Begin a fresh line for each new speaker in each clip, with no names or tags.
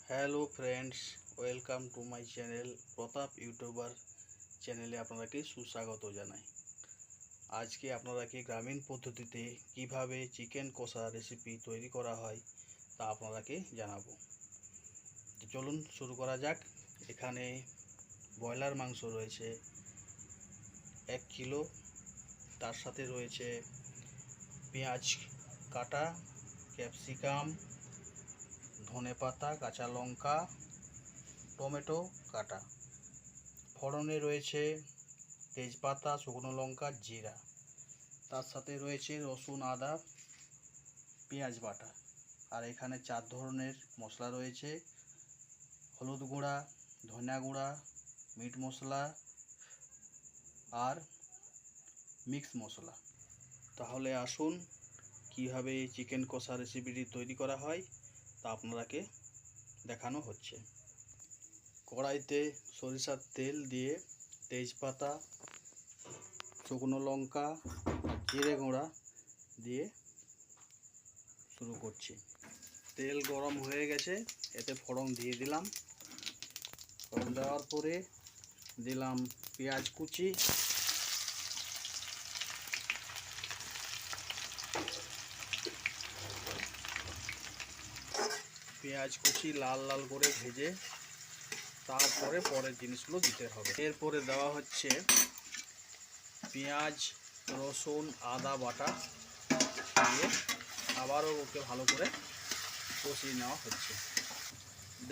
Hello friends, welcome to my channel Pratap YouTuber চ্যানেলে আপনাদেরকে সুস্বাগত জানাই। আজকে আপনাদেরকে গ্রামীণ পদ্ধতিতে কিভাবে চিকেন কষা রেসিপি তৈরি করা হয় তা আপনাদেরকে জানাবো। তো চলুন শুরু করা যাক। এখানে ব্রয়লার মাংস রয়েছে 1 কিলো, তার সাথে রয়েছে পেঁয়াজ কাটা, ক্যাপসিকাম, ধনেপাতা, কাঁচা লঙ্কা, টমেটো কাটা। ফোড়নে রয়েছে তেজপাতা, শুকনো লঙ্কা, জিরা। তার সাথে রয়েছে রসুন, আদা, পেঁয়াজ বাটা। আর এখানে 4 ধরনের মশলা রয়েছে: হলুদ গুঁড়া, ধনিয়া গুঁড়া, মিট মশলা আর মিক্স মশলা। তাহলে আসুন কিভাবে চিকেন কষা রেসিপিটি তৈরি করা হয় তা আপনাদেরকে দেখানো হচ্ছে। কড়াইতে সরিষার তেল দিয়ে তেজপাতা, শুকনো লঙ্কা, জিরে গুঁড়া দিয়ে শুরু করছি। তেল গরম হয়ে গেছে, এতে ফোড়ন দিয়ে দিলাম। ফোড়ন দেওয়ার পরে দিলাম পেঁয়াজ কুচি, লাল লাল করে ভেজে তারপরে পরের জিনিসগুলো দিতে হবে। এরপরে দেওয়া হচ্ছে পেঁয়াজ, রসুন, আদা বাটা দিয়ে আবারও ওকে ভালো করে কষিয়ে নেওয়া হচ্ছে।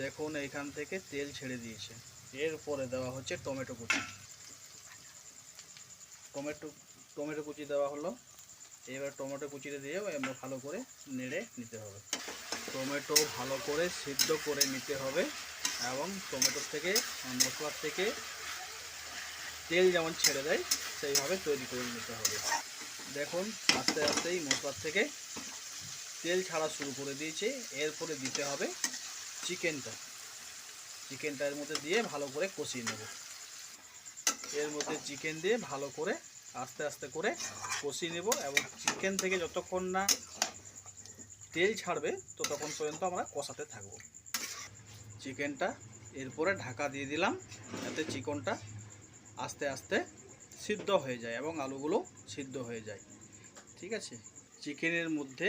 দেখুন এইখান থেকে তেল ছেড়ে দিয়েছে। এরপরে দেওয়া হচ্ছে টমেটো কুচি। টমেটো কুচি দেওয়া হলো। এবার টমেটো কুচিটা দিয়ে ভালো করে নেড়ে নিতে হবে। টমেটো ভালো করে সিদ্ধ করে নিতে হবে এবং টমেটোর থেকে মশলার থেকে তেল যেমন ছেড়ে দেয় সেইভাবে তৈরি করে নিতে হবে। দেখুন আস্তে আস্তেই মশলার থেকে তেল ছাড়া শুরু করে দিয়েছে। এরপরে দিতে হবে চিকেনটা এর মধ্যে দিয়ে ভালো করে কষিয়ে নেব। এর মধ্যে চিকেন দিয়ে ভালো করে আস্তে আস্তে করে কষিয়ে নেব এবং চিকেন থেকে যতক্ষণ না তেল ছাড়বে ততক্ষণ পর্যন্ত আমরা কষাতে থাকব। চিকেনটা এরপরে ঢাকা দিয়ে দিলাম, যাতে চিকেনটা আস্তে আস্তে সিদ্ধ হয়ে যায় এবং আলুগুলো সিদ্ধ হয়ে যায়। ঠিক আছে, চিকেনের মধ্যে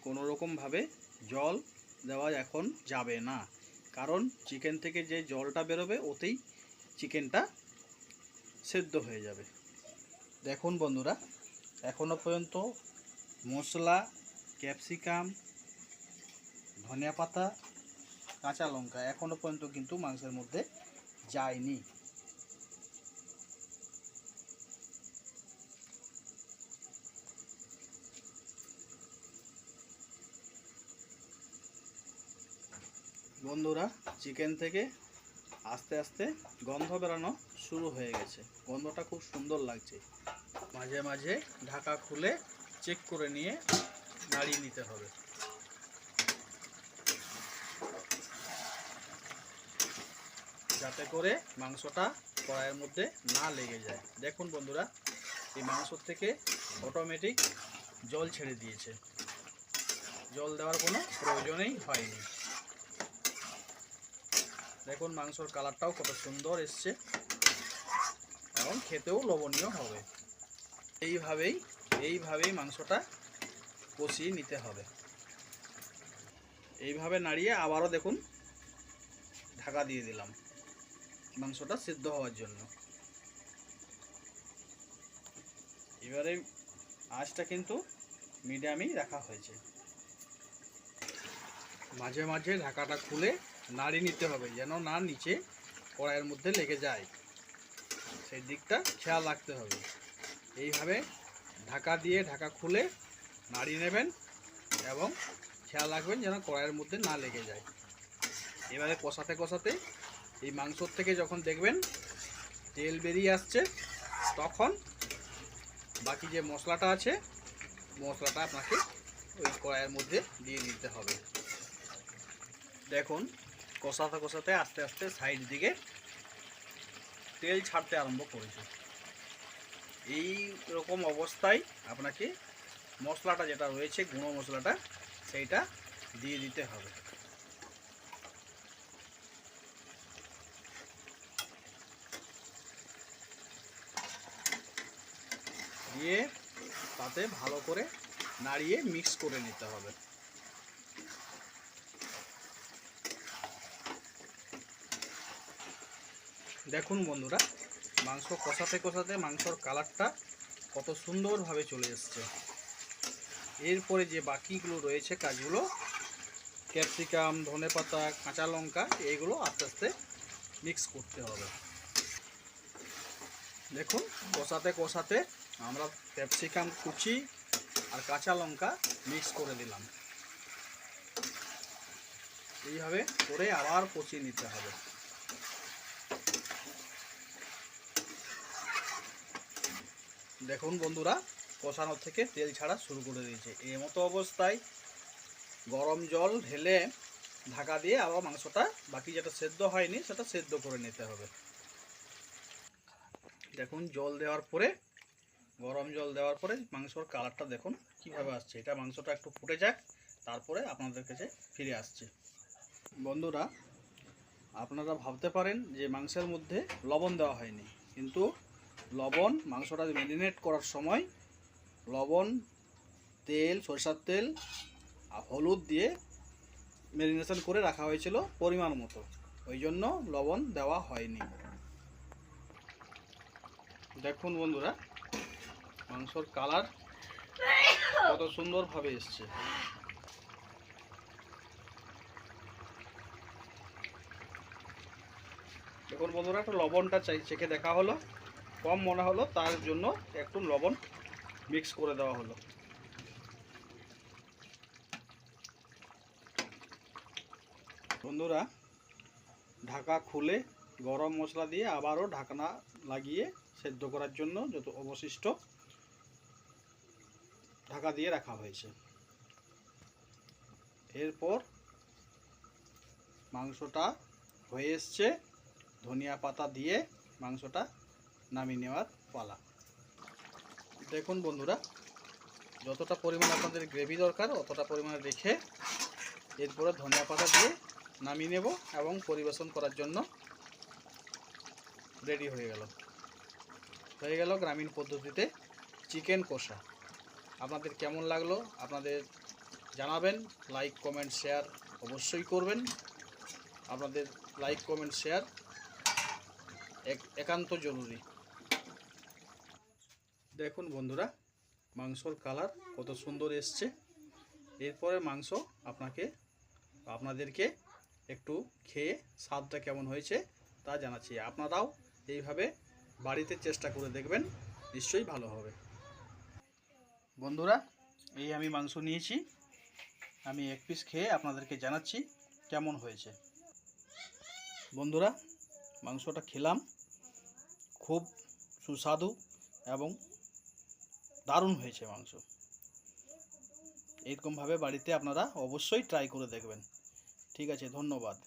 কোনো রকমভাবে জল দেওয়া এখন যাবে না, কারণ চিকেন থেকে যে জলটা বেরোবে ওতেই চিকেনটা সেদ্ধ হয়ে যাবে। দেখুন বন্ধুরা, এখনও পর্যন্ত মশলা, ক্যাপসিকাম, ধনিয়া পাতা, কাঁচা লঙ্কা এখনও পর্যন্ত কিন্তু মাংসের মধ্যে যায়নি। বন্ধুরা, চিকেন থেকে আস্তে আস্তে গন্ধ বেরানো শুরু হয়ে গেছে। গন্ধটা খুব সুন্দর লাগছে। মাঝে মাঝে ঢাকা খুলে চেক করে নিয়ে নাড়িয়ে নিতে হবে, যাতে করে মাংসটা কড়াইয়ের মধ্যে না লেগে যায়। দেখুন বন্ধুরা, এই মাংস থেকে অটোমেটিক জল ছেড়ে দিয়েছে। জল দেওয়ার কোনো প্রয়োজনই হয়নি। দেখুন মাংসর কালারটাও কত সুন্দর এসছে এবং খেতেও লোভনীয় হবে। এইভাবেই মাংসটা কষিয়ে নিতে হবে। এইভাবে নাড়িয়ে আবারও দেখুন ঢাকা দিয়ে দিলাম মাংসটা সিদ্ধ হওয়ার জন্য। এবারে আঁচটা কিন্তু মিডিয়ামেই রাখা হয়েছে। মাঝে মাঝে ঢাকাটা খুলে নাড়িয়ে নিতে হবে, যেন না নিচে কড়াইয়ের মধ্যে লেগে যায়, সেই দিকটা খেয়াল রাখতে হবে। এইভাবে ঢাকা খুলে নাড়িয়ে নেবেন এবং খেয়াল রাখবেন যেন কড়াইয়ের মধ্যে না লেগে যায়। এবারে কষাতে কষাতে এই মাংসর থেকে যখন দেখবেন তেল বেরিয়ে আসছে, তখন বাকি যে মশলাটা আছে মশলাটা আপনাকে ওই কড়াইয়ের মধ্যে দিয়ে দিতে হবে। দেখুন কষাতে কষাতে আস্তে আস্তে সাইড দিকে তেল ছাড়তে আরম্ভ করেছে। এই রকম অবস্থায় আপনাকে মশলাটা যেটা রয়েছে, গুঁড়ো মশলাটা, সেইটা দিয়ে দিতে হবে। দিয়ে তাতে ভালো করে নাড়িয়ে মিক্স করে নিতে হবে। দেখুন বন্ধুরা, মাংস কষাতে কষাতে মাংসর কালারটা কত সুন্দরভাবে চলে এসছে। এরপরে যে বাকিগুলো রয়েছে কাজগুলো, ক্যাপসিকাম, ধনেপাতা, কাঁচা লঙ্কা, এগুলো আস্তে আস্তে মিক্স করতে হবে। দেখুন কষাতে কষাতে আমরা ক্যাপসিকাম কুচি আর কাঁচা লঙ্কা মিক্স করে দিলাম। এইভাবে করে আবার কষিয়ে নিতে হবে। দেখুন বন্ধুরা, কষানো থেকে তেল ছাড়া শুরু করে দিয়েছে। এই মতো অবস্থায় গরম জল ঢেলে ঢাকা দিয়ে আবার মাংসটা বাকি যেটা সেদ্ধ হয়নি সেটা সেদ্ধ করে নিতে হবে। দেখুন জল দেওয়ার পরে, গরম জল দেওয়ার পরে মাংসর কালারটা দেখুন কিভাবে আসছে। এটা মাংসটা একটু ফুটে যাক, তারপরে আপনাদের কাছে ফিরে আসছে। বন্ধুরা, আপনারা ভাবতে পারেন যে মাংসের মধ্যে লবণ দেওয়া হয়নি, কিন্তু লবণ মাংসটা ম্যারিনেট করার সময় লবণ, তেল, সরষের তেল আর হলুদ দিয়ে ম্যারিনেশন করে রাখা হয়েছিল পরিমাণ মতো, ওই জন্য লবণ দেওয়া হয়নি। দেখুন বন্ধুরা, মাংসর কালার কত সুন্দরভাবে এসছে। দেখুন বন্ধুরা, একটু লবণটা চেখে দেখা হলো, কম মনে হলো, তার জন্য একটু লবণ মিক্স করে দেওয়া হলো। বন্ধুরা, ঢাকা খুলে গরম মশলা দিয়ে আবারও ঢাকনা লাগিয়ে সেদ্ধ করার জন্য যত অবশিষ্ট ঢাকা দিয়ে রাখা হয়েছে। এরপর মাংসটা হয়ে এসছে, ধনিয়া পাতা দিয়ে মাংসটা নামিয়ে নেওয়ার পালা। দেখুন বন্ধুরা, যতটা পরিমাণ আপনাদের গ্রেভি দরকার অতটা পরিমাণে রেখে এরপরে ধনিয়া পাতা দিয়ে নামিয়ে নেব এবং পরিবেশন করার জন্য রেডি হয়ে গেল গ্রামীণ পদ্ধতিতে চিকেন কষা। আপনাদের কেমন লাগলো আপনাদের জানাবেন। লাইক, কমেন্ট, শেয়ার অবশ্যই করবেন। আপনাদের লাইক, কমেন্ট, শেয়ার একান্ত জরুরি। দেখুন বন্ধুরা, মাংসর কালার কত সুন্দর এসছে। এরপরে মাংস আপনাদেরকে একটু খেয়ে স্বাদটা কেমন হয়েছে তা জানাচ্ছি। আপনারাও এইভাবে বাড়িতে চেষ্টা করে দেখবেন, নিশ্চয়ই ভালো হবে। বন্ধুরা, এই আমি মাংস নিয়েছি, আমি এক পিস খেয়ে আপনাদেরকে জানাচ্ছি কেমন হয়েছে। বন্ধুরা, মাংসটা খেলাম, খুব সুস্বাদু এবং দারুণ হয়েছে মাংস। এইরকমভাবে বাড়িতে আপনারা অবশ্যই ট্রাই করে দেখবেন। ঠিক আছে, ধন্যবাদ।